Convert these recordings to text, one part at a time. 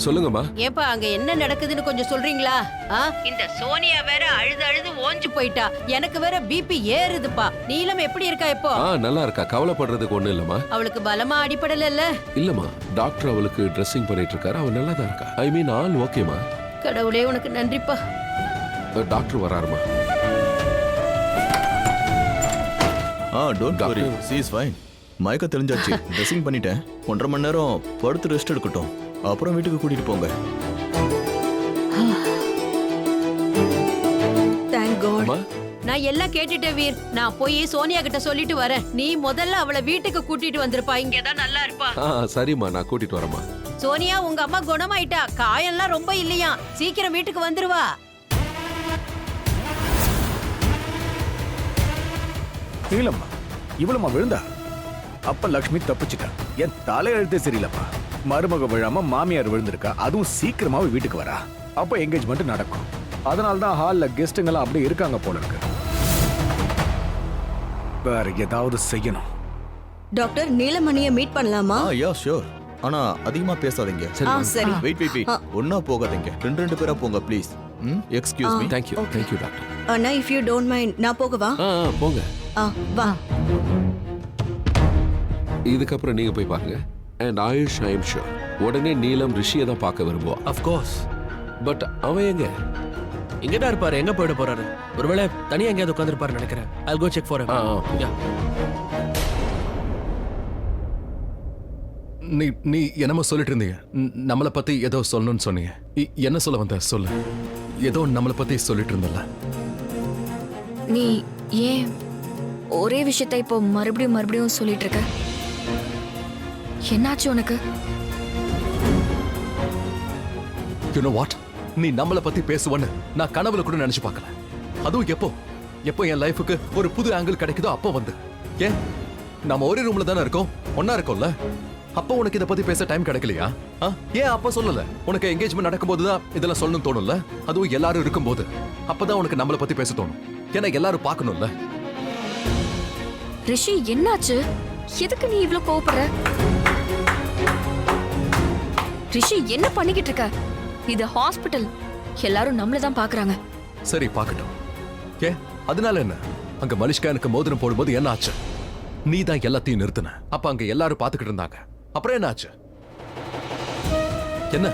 சொல்லுங்கம்மா. ஏப்பா அங்க என்ன நடக்குதுன்னு கொஞ்சம் சொல்றீங்களா? இந்த சோனியா வேற அழுது அழுது ஓஞ்சு போயிட்டா. எனக்கு வேற பிபி ஏறுதுப்பா. நீலம் எப்படி இருக்கா இப்போ? நல்லா இருக்கா, கவலைப்படுறதுக்கு ஒண்ணு இல்லம்மா. அவளுக்கு பலமா அடிபடல? இல்லம்மா, டாக்டர் அவளுக்கு ட்ரெஸ்ஸிங் பண்ணிட்டு இருக்காரு. அவ நல்லா தான் இருக்கா. ஐ மீன் ஆல் ஓகேமா. கடவுளே உனக்கு நன்றிப்பா. டாக்டர் வராருமா. Don't worry, she is fine. மயக்க தெளிஞ்சாச்சு. ட்ரெஸ்ஸிங் பண்ணிட்டேன். 1.5 மணி நேரம் படுத்து ரெஸ்ட் எடுக்கட்டும், அப்புறம் வீட்டுக்கு கூட்டிட்டு போங்க. Thank God. நான் எல்லாம் கேட்டுட்டேன் வீர். நான் போய் சோனியா கிட்ட சொல்லிட்டு வரேன். நீ முதல்ல அவளை வீட்டுக்கு கூட்டிட்டு வந்துருப்பா. இங்கதான் நல்லா இருப்பா. சரிம்மா, நான் கூட்டிட்டு வரேம்மா. சோனியா உங்க அம்மா குணமாயிட்டா. காயெல்லாம் ரொம்ப இல்லையா. சீக்கிரம் வீட்டுக்கு வந்துருவா. இல்லம்மா, இவ்வளவுமா விழுந்தா? அப்ப லக்ஷ்மி தப்பிச்சுட்டா. என் தலையெழுத்தே சரியில்லப்பா. மருமக விழாம மாமியார் விழுந்திருக்கா. அதுவும் சீக்கிரமாவே வீட்டுக்கு வரா. அப்ப என்கேஜ்மெண்ட் நடக்கும். அதனால்தான் ஹால்ல கெஸ்ட்டுங்கெல்லாம் அப்படியே இருக்காங்க போல இருக்கு. வேற ஏதாவது செய்யணும். டாக்டர், நீலமணியை மீட் பண்ணலாமா? Yeah sure. ஆனா அதிகமா பேசாதீங்க. சரி. வெயிட். ஒண்ணா போகாதீங்க. ரெண்டு பேரா போங்க please. Excuse me. Thank you doctor. Anna, if you don't mind, நான் போகவா? போங்க. வா. இதுக்கப்புறம் நீங்க போய் பாருங்க. And AYUSH, I am sure உடனே நீலம் ரிஷியை தான் பார்க்க விரும்புவா. Of course. பட் அவன் எங்க? இங்கதான் இருப்பாரு. எங்க போயிட போறாரு? ஒருவேளை தனியா எங்கேயாவது உட்காந்துருப்பாரு நினைக்கிறேன். I'll go check for him. Yeah. நீ என்னமோ சொல்லிட்டு இருந்தீங்க. நம்மளை பத்தி ஏதோ சொல்லணும்னு சொன்னீங்க. என்ன சொல்ல வந்த? சொல்லு. ஏதோ நம்மளை பத்தி சொல்லிட்டு இருந்தல. நீ ஏன் ஒரே விஷயத்த இப்போ மறுபடியும் சொல்லிட்டு இருக்க? என்னாச்சு உனக்கு? You know what? நீ நம்மளை பத்தி பேசுவன்னு நான் கனவுல கூட நினைச்சு பார்க்கல. அதுவும் எப்போ என் லைஃபுக்கு ஒரு புது ஆங்கிள் கிடைக்குதோ அப்போ வந்து. ஏன் நம்ம ஒரே ரூம்ல தானே இருக்கோம், ஒன்னா இருக்கோம்ல. அப்போ உனக்கு இதை பத்தி பேச டைம் கிடைக்கலையா? ஏன் அப்ப சொல்லல? உனக்கு என்கேஜ்மெண்ட் நடக்கும்போது தான் இதெல்லாம் சொல்லணும் தோணும்ல. அதுவும் எல்லாரும் இருக்கும்போது. அப்பதான் உனக்கு நம்மளை பத்தி பேச தோணும். ஏன்னா எல்லாரும் பார்க்கணும்ல. ரிஷி, என்னாச்சு? எதுக்கு நீ இவ்ளோ கோவப்படுற? ரிஷி, என்ன பண்ணிக்கிட்டு இருக்க? இது ஹாஸ்பிடல். எல்லாரும் நம்மள தான் பாக்குறாங்க. சரி, பார்க்கட்டும். அதனால என்ன? அங்க மலிஷ்கா எனக்கு மோதிரம் போடும்போது என்ன ஆச்சு? நீ தான் எல்லாத்தையும் நிறுத்தின. அப்ப அங்க எல்லாரும் பாத்துக்கிட்டு இருந்தாங்க. அப்புறம் என்ன ஆச்சு? என்ன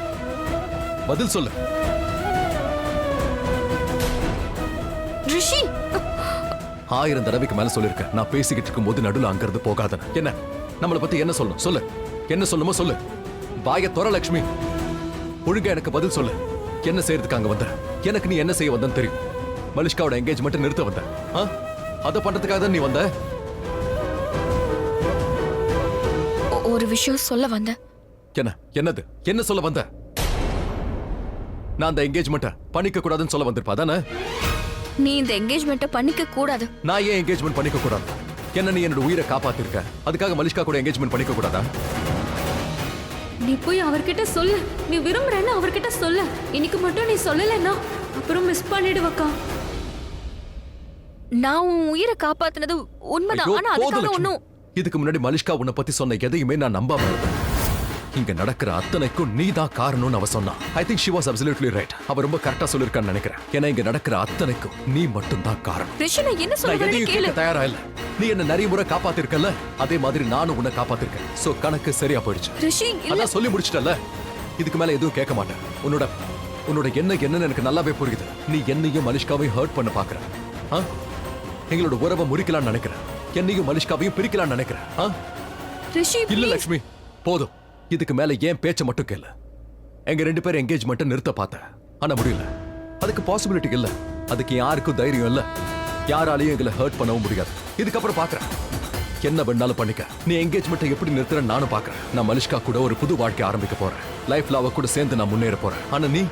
பதில் சொல்லு. ரிஷி, 1000 தடவைக்கு மேல சொல்லிருக்க. நான் பேசிக்கிட்டு இருக்கும் போது நடுல அங்க இருந்து போகாதன. என்ன நம்மளை பத்தி என்ன சொல்லணும்? சொல்லு. என்ன சொல்லுமோ சொல்லு. பாய தொர லட்சுமி, ஒழுங்கா எனக்கு பதில் சொல்லு. என்ன செய்யறதுக்கு அங்க வந்த? எனக்கு நீ என்ன செய்ய வந்தன்னு தெரியும். மலிஷ்காவோட என்கேஜ்மெண்ட் நிறுத்த வந்த. அதை பண்றதுக்காக தான் நீ வந்த. ஒரு விஷயம் சொல்ல வந்த. என்னது? என்ன சொல்ல வந்த? நான் அந்த என்கேஜ்மெண்ட்டை பண்ணிக்க கூடாதுன்னு சொல்ல வந்திருப்பா தானே? நீ இந்த என்கேஜ்மெண்ட்டை பண்ணிக்க கூடாது. நான் ஏன் என்கேஜ்மெண்ட் பண்ணிக்க கூடாது? என்ன நீ என்னோட உயிரை காப்பாத்திருக்க, அதுக்காக மலிஷ்கா கூட என்கேஜ்மெண்ட் பண்ணிக்க கூடாதா? நீ போய் அவர்கிட்ட சொல்லு. நீ விரும்புறேன்னு அவர்கிட்ட சொல்லு. இன்னைக்கு மட்டும் நீ சொல்லலைன்னா அப்புறம் மிஸ் பண்ணிடுவக்கா. நான் உன் உயிரை காப்பாத்தினது உண்மைதான். ஆனா அதுக்காக ஒண்ணும். இதுக்கு முன்னாடி மலிஷ்கா உன்னை பத்தி சொன்ன எதையுமே நான் நம்பாம இருந்தேன். இங்க நடக்கிற அத்தனைக்கும் நீ தான் காரணம்னு அவ சொன்னா. I think she was absolutely right. அவ ரொம்ப கரெக்டா சொல்லிருக்கான்னு நினைக்கிறேன். ஏன்னா இங்க நடக்கிற அத்தனைக்கும் நீ மட்டும் தான் காரணம். ரிஷி, நான் என்ன சொல்றேன்னு கேளு. தயாரா இல்ல. நீ என்ன நிறைய முறை காப்பாத்திருக்கல, அதே மாதிரி நானும் உன்னை காப்பாத்திருக்கேன். சோ கணக்கு சரியா போயிடுச்சு. ரிஷி, அதான் சொல்லி முடிச்சிட்டல. இதுக்கு மேல எதுவும் கேட்க மாட்டேன். உன்னோட என்னன்னு எனக்கு நல்லாவே புரியுது. நீ என்னையும் மலிஷ்காவையும் ஹர்ட் பண்ண பாக்குற. எங்களோட உறவை முறிக்கலாம்னு நினைக்கிறேன். என்னையும் மலிஷ்காவையும் பிரிக்கலாம்னு நினைக்கிறேன். ரிஷி, இல்ல லட்சுமி, போதும். இதுக்கு மேல ஏன் பேச்ச மட்டும் கேளு. எங்க 2 பேரும் என்கேஜ்மெண்ட் நிறுத்த பார்த்தேன். ஆனா முடியல. அதுக்கு பாசிபிலிட்டி இல்ல. அதுக்கு யாருக்கும் தைரியம் இல்ல. யாராலையும் எங்களை ஹர்ட் பண்ணவும் முடியாது. இதுக்கப்புறம் பாக்குறேன். என்ன வேணாலும் பண்ணிக்க. நீ என்கேஜ்மெண்ட்டை எப்படி நிறுத்துறன்னு நானும் பாக்குறேன். நான் மலிஷ்கா கூட ஒரு புது வாழ்க்கை ஆரம்பிக்க போறேன். லைஃப்ல அவ கூட சேர்ந்து நான் முன்னேற போறேன். ஆனா நீ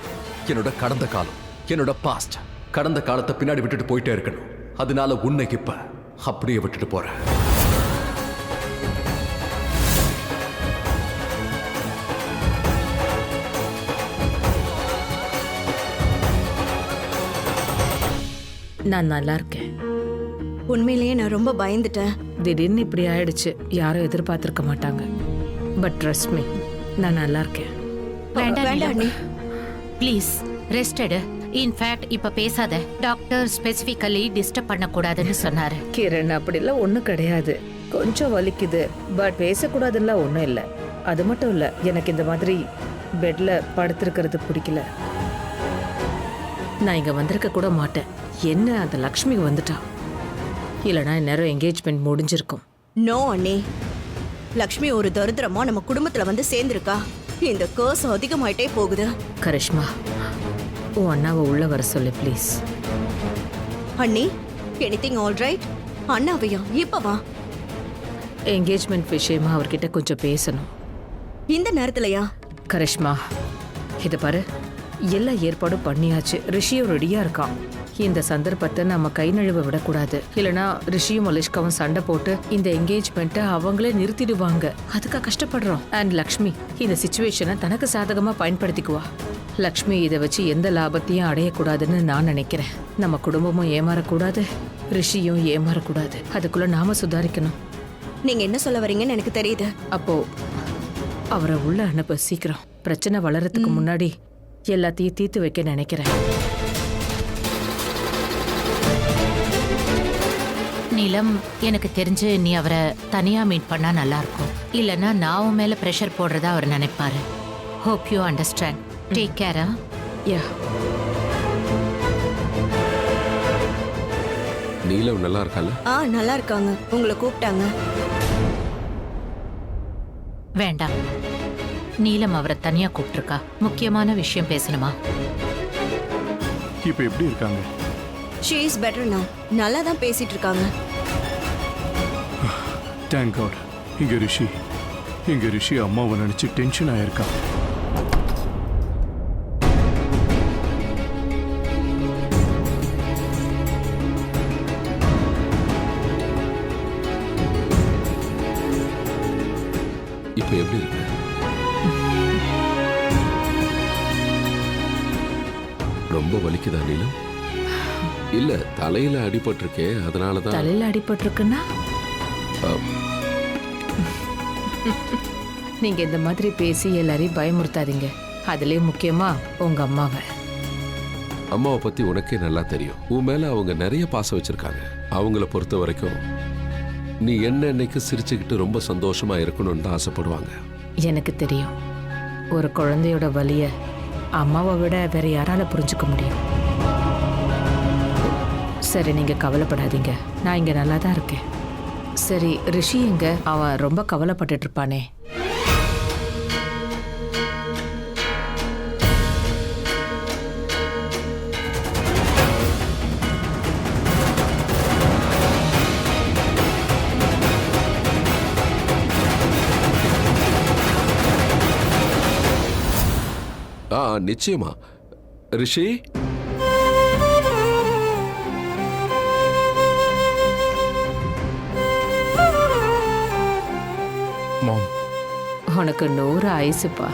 என்னோட கடந்த காலம், என்னோட பாஸ்ட், கடந்த காலத்தை பின்னாடி விட்டுட்டு போயிட்டே இருக்கணும். அதனால உன்னை இப்ப அப்படியே விட்டுட்டு போறேன். நான் நல்லா இருக்கேன். உண்மையிலேயே நான் ரொம்ப பயந்துட்டேன். திடீர்னு இப்படி ஆயிடுச்சு. யாரும் எதிர்பார்த்திருக்க மாட்டாங்க. பட் ட்ரஸ்ட் மீ, நான் நல்லா இருக்கேன். வேண்டாம் வேண்டாம் அண்ணி. ப்ளீஸ் ரெஸ்ட் எடு. இன்ஃபேக்ட் இப்ப பேசாத. டாக்டர் ஸ்பெசிஃபிக்கலி டிஸ்டர்ப் பண்ண கூடாதுன்னு சொன்னாரு. கிரண் அப்படிலாம் ஒன்றும் கிடையாது. கொஞ்சம் வலிக்குது, பட் பேசக்கூடாதுன்னா ஒன்றும் இல்லை. அது மட்டும் இல்லை, எனக்கு இந்த மாதிரி பெட்ல படுத்திருக்கிறது பிடிக்கல. நான் இங்க வந்திருக்க கூட மாட்டேன். என்ன அந்த லக்ஷ்மி வந்துட்டா, இல்லைனா இந்நேரம் என்கேஜ்மெண்ட் முடிஞ்சிருக்கும். நோ அண்ணி, லக்ஷ்மி ஒரு தரித்திரமா நம்ம குடும்பத்துல வந்து சேர்ந்திருக்கா. இந்த கேர்ஸ் அதிகமாயிட்டே போகுது. கரிஷ்மா, உன் அண்ணாவை உள்ள வர சொல்லு ப்ளீஸ். அண்ணி, எனிதிங் ஆல் ரைட்? அண்ணாவையா? இப்ப வா. என்கேஜ்மெண்ட் விஷயமா அவர்கிட்ட கொஞ்சம் பேசணும். இந்த நேரத்துலயா? கரிஷ்மா, இதை பாரு, எல்லா ஏற்பாடும் பண்ணியாச்சு. ரிஷியும் ரெடியா இருக்கான். இந்த சந்தர்ப்பத்தை நம்ம கை நழுவ விடக்கூடாது. இல்லைனா ரிஷியும் மலிஷ்காவும் சண்டை போட்டு இந்த என்கேஜ்மெண்ட்டை அவங்களே நிறுத்திடுவாங்க. அதுக்காக கஷ்டப்படுறோம். அண்ட் லக்ஷ்மி இந்த சிச்சுவேஷனை தனக்கு சாதகமா பயன்படுத்திக்குவா. லக்ஷ்மி இதை வச்சு எந்த லாபத்தையும் அடையக்கூடாதுன்னு நான் நினைக்கிறேன். நம்ம குடும்பமும் ஏமாறக்கூடாது, ரிஷியும் ஏமாறக்கூடாது. அதுக்குள்ள நாம சுதாரிக்கணும். நீங்க என்ன சொல்ல வரீங்கன்னு எனக்கு தெரியுது. அப்போ அவரை உள்ள அனுப்ப சீக்கிரம். பிரச்சனை வளர்றதுக்கு முன்னாடி எல்லாத்தையும் தீர்த்து வைக்க நினைக்கிறேன். நீலம், எனக்கு தெரிஞ்சு நீ அவரை தனியா மீட் பண்ணா நல்லா இருக்கும். இல்லைன்னா நான் உன் மேல ப்ரெஷர் போடுறதா அவர் நினைப்பாரு. Hope you understand. டேக் கேரா. யா, நீலம் நல்லா இருக்கால? நல்லா இருக்காங்க. உங்களை கூப்பிட்டாங்க. வேண்டாம், நீலம் அவரை தனியா கூப்பிட்டுருக்கா. முக்கியமான விஷயம் பேசணுமா? இப்ப எப்படி இருக்காங்க? ஷீ இஸ் பெட்டர் நவ. நல்லா தான் பேசிட்டு இருக்காங்க. Thank God. இங்க ரிஷி அம்மாவை நினைச்சு டென்ஷன் ஆயிருக்கா. இப்ப எப்படி இருக்கு? ரொம்ப வலிக்குதா நீலம்? இல்ல, தலையில அடிபட்டிருக்கே, அதனாலதான். தலையில அடிபட்டிருக்குன்னா நீங்க இந்த மாதிரி பேசி எல்லாரையும் பயமுறுத்தாதீங்க. அதுலயும் முக்கியமா உங்க அம்மாவை. அம்மாவை பத்தி உனக்கே நல்லா தெரியும். உன் மேல அவங்க நிறைய பாசம் வச்சிருக்காங்க. அவங்கள பொறுத்த வரைக்கும் நீ என்னைக்கு சிரிச்சுக்கிட்டு ரொம்ப சந்தோஷமா இருக்கணும்னு தான் ஆசைப்படுவாங்க. எனக்கு தெரியும், ஒரு குழந்தையோட வலிய அம்மாவை விட வேற யாரால புரிஞ்சுக்க முடியும். சரி, நீங்க கவலைப்படாதீங்க. நான் இங்க நல்லா தான் இருக்கேன். சரி, ரிஷி எங்க? அவன் ரொம்ப கவலைப்பட்டுட்டு இருப்பானே. நிச்சயமா. ரிஷி, மாம், உனக்கு 100 ஆயுசுப்பா.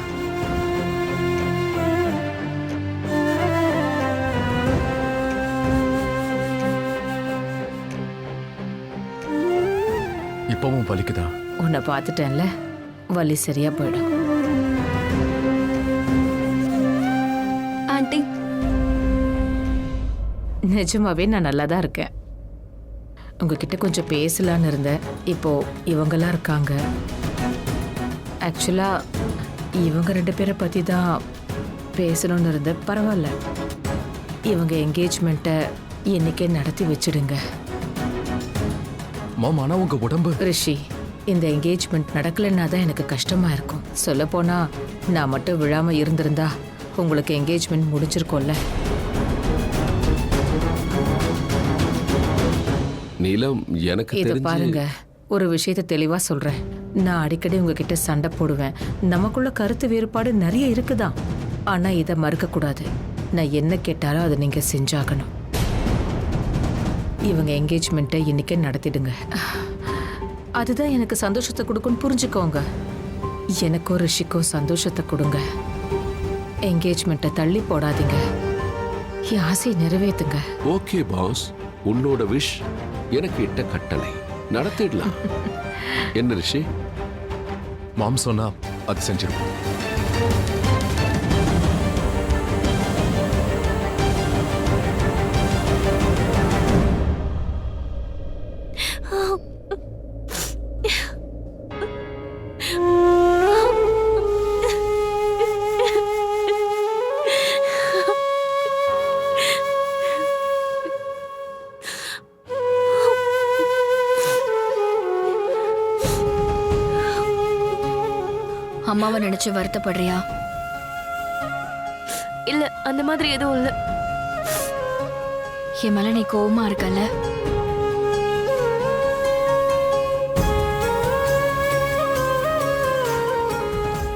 இப்பவும் வலிக்குதா? உன்னை பார்த்துட்டேன்ல, வலி சரியா போயிடும். ஆண்டி, நிஜமாவே நான் நல்லா தான் இருக்கேன். உங்ககிட்ட கொஞ்சம் பேசலான்னு இருந்தேன். இப்போ இவங்கெல்லாம் இருக்காங்க. ஆக்சுவலா இவங்க 2 பேரை பத்தி தான் பேசணும்னு இருந்தேன். பரவாயில்ல, இவங்க என்கேஜ்மெண்ட்டை இன்னைக்கே நடத்தி வச்சிடுங்க. மாம், ஆனா உங்க உடம்பு. ரிஷி, இந்த என்கேஜ்மெண்ட் நடக்கலைன்னா தான் எனக்கு கஷ்டமா இருக்கும். சொல்லப்போனா நான் மட்டும் விழாம இருந்திருந்தா உங்களுக்கு என்கேஜ்மெண்ட் முடிஞ்சிருக்கும்ல. நீலம், எனக்கு இத தெரிஞ்சு பாருங்க, ஒரு விஷயத்தை தெளிவா சொல்றேன். நான் அடிக்கடி உங்ககிட்ட சண்டை போடுவேன். நமக்குள்ள கருத்து வேறுபாடு நிறைய இருக்குதான். ஆனா இதை மறுக்க கூடாது. நான் என்ன கேட்டாலும் அதை நீங்க செஞ்சாகணும். இவங்க என்கேஜ்மெண்ட்டை இன்னைக்கே நடத்திடுங்க. அதுதான் எனக்கு சந்தோஷத்தை கொடுக்கும்னு புரிஞ்சுக்கோங்க. எனக்கும் ரிஷிக்கும் சந்தோஷத்தை கொடுங்க. என்கேஜ்மெண்ட்டை தள்ளி போடாதீங்க. என் ஆசையை நிறைவேற்றுங்க. ஓகே பாஸ், உன்னோட விஷ் எனக்கு இட்ட கட்டளை. நடத்திடலாம். என்ன ரிஷி? மாம் சொன்னா அது செஞ்சிருவோம். அம்மாவை நினைச்சு வருத்தப்படுறியா? இல்ல அந்த மாதிரி எதுவும் இல்ல. என் மேல நீ கோவமா இருக்கல்ல?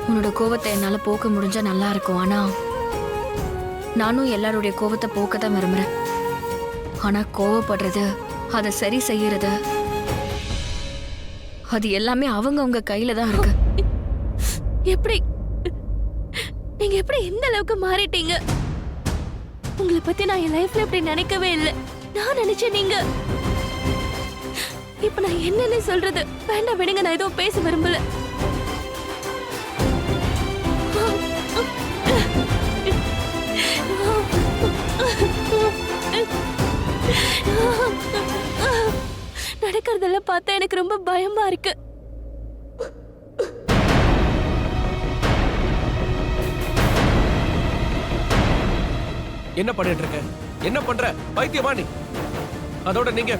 உன்னோட கோவத்தை என்னால போக்க முடிஞ்சா நல்லா இருக்கும். ஆனா நானும் எல்லாருடைய கோவத்தை போக்க தான் விரும்புறேன். ஆனா கோவப்படுறது, அதை சரி செய்யறது, அது எல்லாமே அவங்க கையில தான் இருக்கு. எப்படி நீங்க எப்படி இந்த அளவுக்கு மாறிட்டீங்க? உங்களை பத்தி நான் என் லைஃப்ல இப்படி நினைக்கவே இல்லை. நான் நினைச்சேன் நீங்க. இப்ப நான் என்னன்னு சொல்றது? வேண்டாம் விடுங்க, நான் எதுவும் பேச விரும்பல. நடக்கிறதெல்லாம் பார்த்தா எனக்கு ரொம்ப பயமா இருக்கு. என்ன பண்ணிட்டு இருக்க? என்ன பண்ற? பைத்தியமா நீ? அதோட நீங்க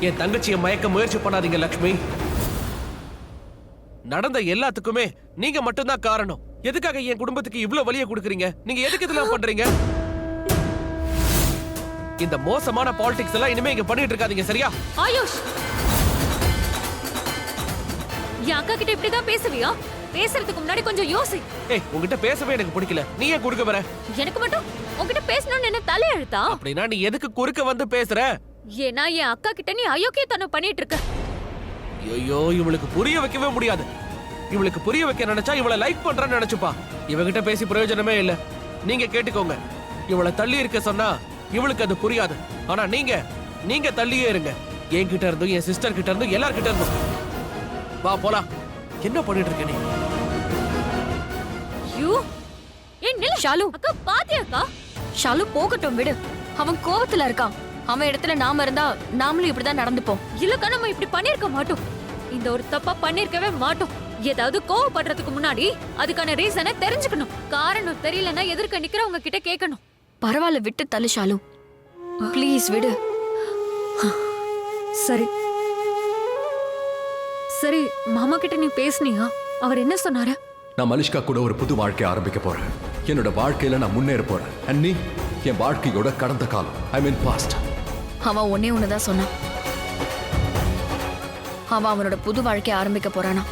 என் தங்கச்சியை மயக்க முயற்சி பண்ணாதீங்க லக்ஷ்மி. நடந்த எல்லாத்துக்குமே நீங்க மட்டும்தான் காரணம். எதுக்காக என் குடும்பத்துக்கு இவ்ளோ வலியை கொடுக்குறீங்க? நீங்க எதுக்கு இதெல்லாம் பண்றீங்க? இந்த மோசமான பாலிடிக்ஸ் எல்லாம் இனிமே இங்க பண்ணிட்டு இருக்காதீங்க, சரியா? ஆயுஷ், என் அக்கா கிட்ட இப்படிதான் பேசுவியா? பேசுறதுக்கு முன்னாடி கொஞ்சம் யோசி. ஏய், உன்கிட்ட பேசவே எனக்கு பிடிக்கல. நீ ஏன் குறுக்க வர? எனக்கு மட்டும் உன்கிட்ட பேசணும்னு என்ன தலையெழுத்தா? அப்படின்னா நீ எதுக்கு குறுக்க வந்து பேசுற? ஏன்னா என் அக்கா கிட்ட நீ அயோக்கியத்தனம் பண்ணிட்டு இருக்க. ஐயோ, இவளுக்கு புரிய வைக்கவே முடியாது. இவளுக்கு புரிய வைக்க நினைச்சா இவளை லைக் பண்றேன்னு நினைச்சுப்பா. இவகிட்ட பேசி பிரயோஜனமே இல்ல. நீங்க கேட்டுக்கோங்க. இவளை தள்ளி இருக்க சொன்னா இவளுக்கு அது புரியாது. ஆனா நீங்க தள்ளியே இருங்க. என்கிட்ட இருந்தும் என் சிஸ்டர் கிட்ட இருந்தும் எல்லார்கிட்ட இருந்தும். வா போலாம். என்ன பண்ணிட்டு இருக்க நீ? யூ ஏய் நில்லு. ஷாலு, அக்கா பாத்தியாக்கா? ஷாலு போகட்டும், விடு. அவன் கோவத்துல இருக்கான். அவன் இடத்துல நாம இருந்தா நாமளும் இப்படிதான் நடந்துப்போம். இல்லக்கா, நம்ம இப்படி பண்ணிருக்க மாட்டோம். இந்த ஒரு தப்பா பண்ணிருக்கவே மாட்டோம். ஏதாவது கோவப்படுறதுக்கு முன்னாடி அதுக்கான ரீசனை தெரிஞ்சுக்கணும். காரணம் தெரியலன்னா எதிர்க்க நிக்கிறவங்க கிட்ட கேட்கணும். பரவாயில்ல, விட்டு தள்ளு ஷாலு. ப்ளீஸ் விடு. சரி சரி, மாமா கிட்ட நீ பேசுனியா? அவர் என்ன சொன்னாரு? நான் மலிஷ்கா கூட ஒரு புது வாழ்க்கை ஆரம்பிக்க போறேன். என்னோட வாழ்க்கையில நான் முன்னேற போறேன். And நீ என் வாழ்க்கையோட கடந்த காலம், ஐ மீன் பாஸ்ட். அவன் ஒண்ணுதான் சொன்னான். அவன் அவனோட புது வாழ்க்கை ஆரம்பிக்க போறானா,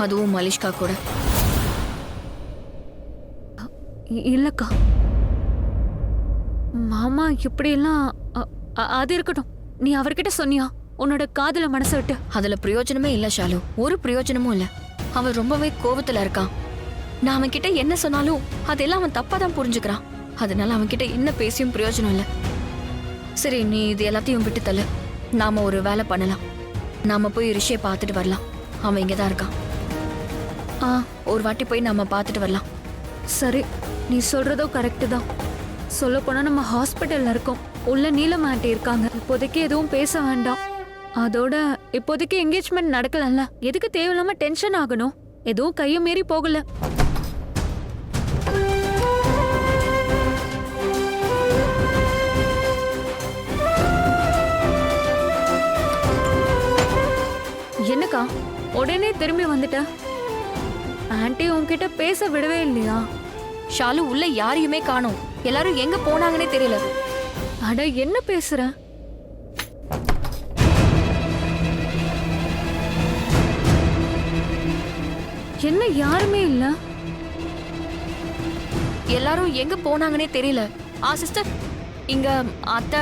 அதுவும் மலிஷ்கா கூட. இல்லக்கா, மாமா இப்படி எல்லாம் அது இருக்கட்டும். நீ அவர்கிட்ட சொன்னியா உன்னோட காதல மனசு விட்டு? அதுல பிரயோஜனமே இல்ல ஷாலு, ஒரு பிரயோஜனமும் இல்ல. அவன் ரொம்பவே கோவத்துல இருக்கான். நான் அவன் கிட்ட என்ன சொன்னாலும் அதெல்லாம் அவன் தப்பா தான் புரிஞ்சுக்கிறான். அதனால அவன் கிட்ட என்ன பேசியும் பிரயோஜனம் இல்ல. சரி, நீ இது எல்லாத்தையும் விட்டு தள்ளு. நாம ஒரு வேலை பண்ணலாம். நாம போய் ரிஷியை பார்த்துட்டு வரலாம். அவன் இங்கதான் இருக்கான். ஒரு வாட்டி போய் நாம பார்த்துட்டு வரலாம். சரி, நீ சொல்றதோ கரெக்டு தான். சொல்ல போனா நம்ம ஹாஸ்பிட்டல்ல இருக்கோம். உள்ள நீலம் ஆண்டி இருக்காங்க. இப்போதைக்கு எதுவும் பேச வேண்டாம். அதோட இப்போதைக்கு என்கேஜ்மெண்ட் நடக்கலல்ல, எதுக்கு தேவையில்லாம டென்ஷன் ஆகணும்? எதுவும் கையை மீறி போகல. என்னக்கா உடனே திரும்பி வந்துட்ட? ஆன்ட்டி உன்கிட்ட பேச விடவே இல்லையா? ஷாலு, உள்ள யாரையுமே காணோம். எல்லாரும் எங்க போனாங்கன்னே தெரியல. அட, என்ன பேசுற? என்ன யாருமே இல்ல? எல்லாரும் எங்க போனாங்கன்னே தெரியல. சிஸ்டர், இங்க அத்தை,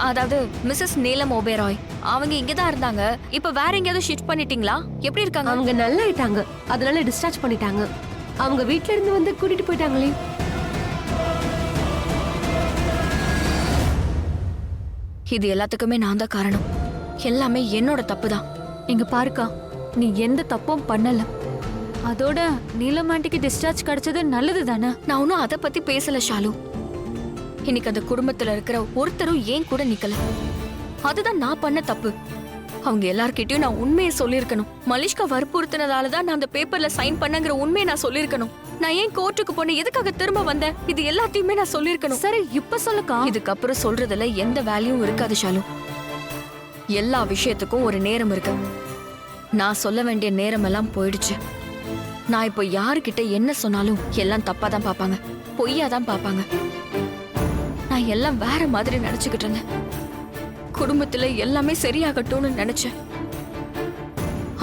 அதாவது மிஸ்ஸஸ் நீலம் ஓபேராய், அவங்க இங்கதான் இருந்தாங்க. இப்ப வேற எங்கேயாவது ஷிஃப்ட் பண்ணிட்டீங்களா? எப்படி இருக்காங்க? அவங்க நல்லா ஆயிட்டாங்க. அதனால டிஸ்சார்ஜ் பண்ணிட்டாங்க. அவங்க வீட்ல இருந்து வந்து கூட்டிட்டு போயிட்டாங்களே. இது எல்லாத்துக்குமே நான் தான் காரணம். எல்லாமே என்னோட தப்பு தான். இங்க பாருக்கா, நீ எந்த தப்பும் பண்ணல. அதோட நீலம் ஆண்டிக்கு டிஸ்சார்ஜ் கிடைச்சது நல்லது தானே? நான் ஒன்னும் அதை பத்தி பேசல ஷாலு. இன்னைக்கு அந்த குடும்பத்துல இருக்கிற ஒருத்தரும் ஏன் கூட நிக்கல. அதுதான் நான் பண்ண தப்பு. அவங்க எல்லார்கிட்டயும் நான் உண்மையை சொல்லியிருக்கணும். மலிஷ்கா வற்புறுத்தினதால தான் நான் அந்த பேப்பர்ல சைன் பண்ணங்கிற உண்மையை நான் சொல்லியிருக்கணும். நான் ஏன் கோர்ட்டுக்கு போனேன், எதுக்காக திரும்ப வந்தேன், இது எல்லாத்தையுமே நான் சொல்லியிருக்கணும். சரி, இப்ப சொல்லுக்கா. இதுக்கப்புறம் சொல்றதுல எந்த வேல்யூவும் இருக்காது ஷாலு. எல்லா விஷயத்துக்கும் ஒரு நேரம் இருக்கு. நான் சொல்ல வேண்டிய நேரம் எல்லாம் போயிடுச்சு. நான் இப்போ யாருக்கிட்ட என்ன சொன்னாலும் எல்லாம் தப்பா தான் பார்ப்பாங்க, பொய்யா தான் பார்ப்பாங்க. நான் எல்லாம் வேற மாதிரி நினைச்சுக்கிட்டு இருந்தேன். குடும்பத்துல எல்லாமே சரியாகட்டும்னு நினைச்சேன்.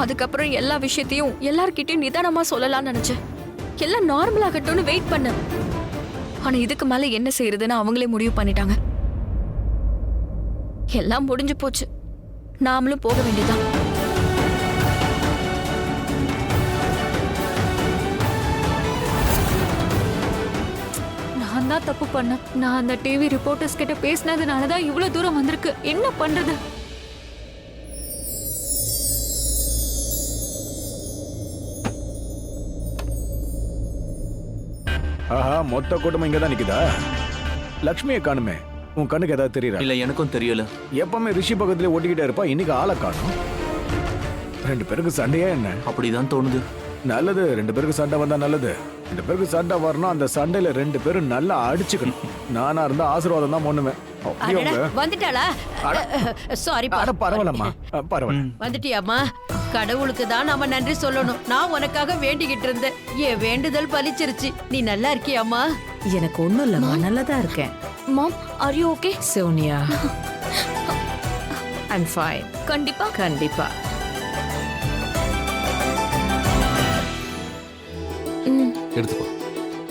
அதுக்கப்புறம் எல்லா விஷயத்தையும் எல்லார்கிட்டயும் நிதானமா சொல்லலாம்னு நினைச்சேன். எல்லாம் நார்மல் ஆகட்டும்னு வெயிட் பண்ணேன். ஆனா இதுக்கு மேல என்ன செய்யறதுன்னு அவங்களே முடிவு பண்ணிட்டாங்க. எல்லாம் முடிஞ்சு போச்சு. நாமளும் போக வேண்டியதான். நான் தான் தப்பு பண்ணேன். நான் அந்த டிவி ரிப்போர்ட்டர்ஸ் கிட்ட பேசினதுனால தான் இவ்வளவு தூரம் வந்திருக்கு. என்ன பண்றது? ஆஹா, மொத்த கூட்டமும் இங்க தான் நிக்குதா? லக்ஷ்மியை காணுமே. உன் கண்ணுக்கு ஏதாவது தெரியல? இல்ல, எனக்கும் தெரியல. எப்பவுமே ரிஷி பக்கத்துல ஓட்டிக்கிட்டே இருப்பா, இன்னைக்கு ஆளை காணும். 2 பேருக்கு சண்டையா என்ன? அப்படிதான் தோணுது. நல்லது, 2 பேருக்கு சண்டை வந்தா நல்லது. 2 பேருக்கு சண்டை வரணும். அந்த சண்டையில 2 பேரும் நல்லா அடிச்சுக்கணும். நானா இருந்தா ஆசீர்வாதம் தான் பண்ணுவேன். வந்துட்டாளா? சாரி, பரவாயில்லம்மா, பரவாயில்ல. வந்துட்டியாமா? கடவுளுக்கு தான் நாம நன்றி சொல்லணும். நான் உனக்காக வேண்டிக்கிட்டு இருந்தேன். என் வேண்டுதல் பலிச்சிருச்சு. நீ நல்லா இருக்கியாமா? எனக்கு ஒண்ணும் இல்லம்மா, நல்லதா இருக்கேன். Mom, are you okay? Sonia, I'm fine. கண்டிப்பா கண்டிப்பா. எடுத்துக்கோ.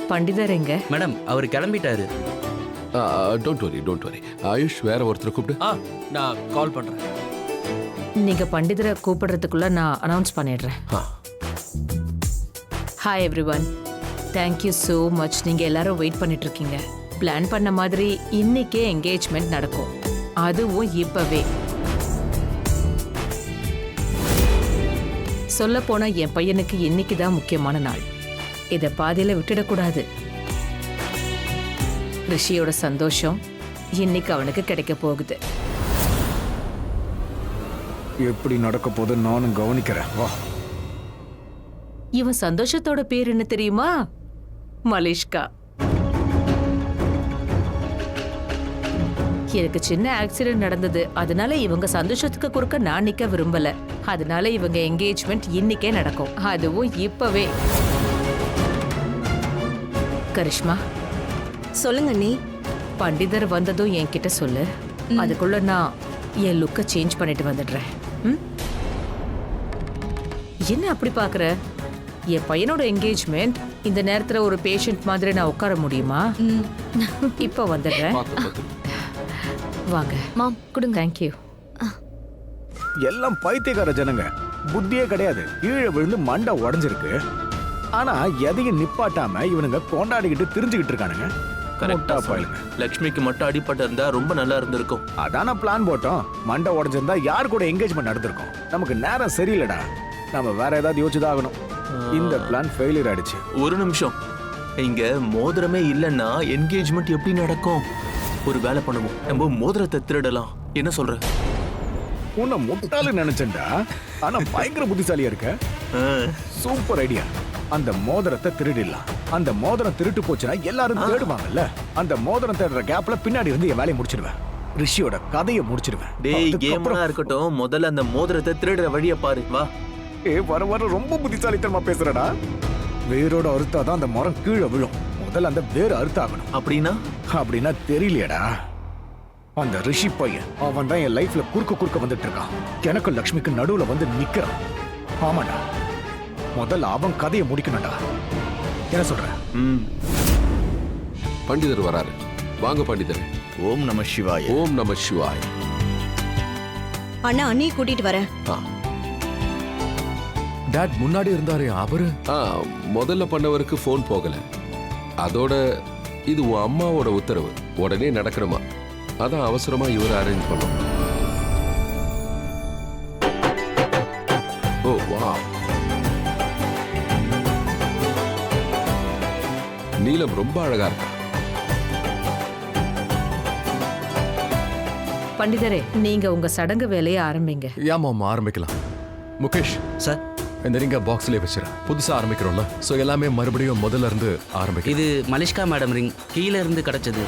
பண்டிதர் எங்க? மேடம், அவர் கிளம்பிட்டாரு. Don't worry. ஆயுஷ், வேற ஒருத்தரை கூப்பிடு. நான் கால் பண்றேன். நீங்க பண்டிதரை கூப்பிடுறதுக்குள்ள நான் அனௌன்ஸ் பண்ணிடுறேன். Hi everyone, thank you so much. நீங்க எல்லாரும் வெயிட் பண்ணிட்டு இருக்கீங்க. பிளான் பண்ண மாதிரி இன்னைக்கே என்கேஜ்மெண்ட் நடக்கும், அதுவும் இப்பவே. சொல்ல போனா என் பையனுக்கு இன்னைக்கு தான் முக்கியமான நாள். இதை பாதியில விட்டுடக்கூடாது. ரிஷியோட சந்தோஷம் இன்னைக்கு அவனுக்கு கிடைக்க போகுது. எப்படி நடக்க போது நானும் கவனிக்கிறேன். வா. இவன் சந்தோஷத்தோட பேர் என்ன தெரியுமா? மலிஷ்கா. எனக்கு சின்ன ஆக்சிடென்ட் நடந்தது, அதனால இவங்க சந்தோஷத்துக்கு குறுக்க நான் நிக்க விரும்பல. அதனால இவங்க என்கேஜ்மெண்ட் இன்னைக்கே நடக்கும், அதுவும் இப்பவே. கரிஷ்மா, சொல்லுங்க நீ. பண்டிதர் வந்ததும் என்கிட்ட சொல்லு. அதுக்குள்ள நான் என் லுக்க சேஞ்ச் பண்ணிட்டு வந்துடுறேன். என்ன அப்படி பாக்குற? என் பையனோட என்கேஜ்மெண்ட் இந்த நேரத்துல ஒரு பேஷண்ட் மாதிரி நான் உட்கார முடியுமா? இப்ப வந்துடுறேன். வாங்க மாம், கொடுங்க. தேங்க்யூ. எல்லாம் பைத்தியக்கார ஜனங்க, புத்தியே கிடையாது. கீழே விழுந்து மண்டை உடைஞ்சிருக்கு. ஆனா எதையும் நிப்பாட்டாம இவனுங்க கொண்டாடிக்கிட்டு திரிஞ்சுக்கிட்டு இருக்கானுங்க. லக்ஷ்மிக்கு மட்டும் அடிபட்டு இருந்தா ரொம்ப நல்லா இருந்திருக்கும். அதான பிளான் போட்டோம். மண்டை உடைஞ்சிருந்தா யார் கூட என்கேஜ்மெண்ட் நடந்திருக்கும்? நமக்கு நேரம் சரியில்லடா. நம்ம வேற ஏதாவது யோசிச்சுதான் ஆகணும். இந்த பிளான் ஃபெயிலியர் ஆயிடுச்சு. ஒரு நிமிஷம், இங்க மோதிரமே இல்லைன்னா என்கேஜ்மெண்ட் எப்படி நடக்கும்? ஒரு வேலை பண்ணுவோம், நம்ம மோதிரத்தை திருடலாம். என்ன சொல்ற? உன்னை முட்டாளு நினைச்சேன்டா, ஆனா பயங்கர புத்திசாலியா இருக்க. Super idea. அந்த மோதிரத்தை திருடிடலாம். அந்த மோதிரம் திருட்டு போச்சுன்னா எல்லாரும் தேடுவாங்கல்ல. அந்த மோதிரம் தேடுற கேப்ல பின்னாடி இருந்து என் வேலையை முடிச்சிடுவேன். ரிஷியோட கதையை முடிச்சிடுவேன். டேய், கேம்லாம் இருக்கட்டும், முதல்ல அந்த மோதிரத்தை திருடுற வழியை பாரு. வா. வர வர ரொம்ப புத்திசாலித்தனமா பேசுறடா. வேரோட அறுத்தாதான் அந்த மரம் கீழே விழும். முதல்ல அந்த வேறு அறுத்தாகணும். அப்படின்னா தெரியலையடா. அந்த ரிஷி பையன், அவன் தான் என் லைஃப்ல குறுக்க வந்துட்டு இருக்கான். எனக்கு லக்ஷ்மிக்கு நடுவுல வந்து நிக்கிறான். ஆமாடா, முதல்ல அவன் கதையை முடிக்கணும்டா. என்ன சொல்ற? பண்டிதர் வராரு. வாங்க பண்டிதர். ஓம் நம சிவாய. ஓம் நம சிவாய. அண்ணா, அண்ணி கூட்டிட்டு வரேன். டாட் முன்னாடி இருந்தாரு அவரு. முதல்ல பண்ணவருக்கு போன் போகல. அதோட இது உன் அம்மாவோட உத்தரவு, உடனே நடக்கணுமா. அதான் அவசரமா இவரை அரேஞ்ச் பண்ணோம். ஓ வா. நீலம் ரொம்ப அழகா இருக்கா. பண்டிதரே, நீங்க உங்க சடங்கு வேலையை ஆரம்பிங்க. ஆமாம், ஆரம்பிக்கலாம். முகேஷ் சார், இந்த ரிங்க பாக்ஸ்லயே வச்சிரு. புதுசா ஆரம்பிக்கிறோம்ல, சோ எல்லாமே மறுபடியும் முதல்ல இருந்து ஆரம்பிக்கும். இது மலிஷ்கா மேடம் ரிங், கீழே இருந்து கிடைச்சது.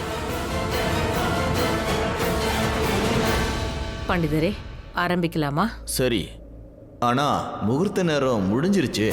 பண்டிதரே, ஆரம்பிக்கலாமா? சரி, ஆனா முகூர்த்த நேரம் முடிஞ்சிருச்சு.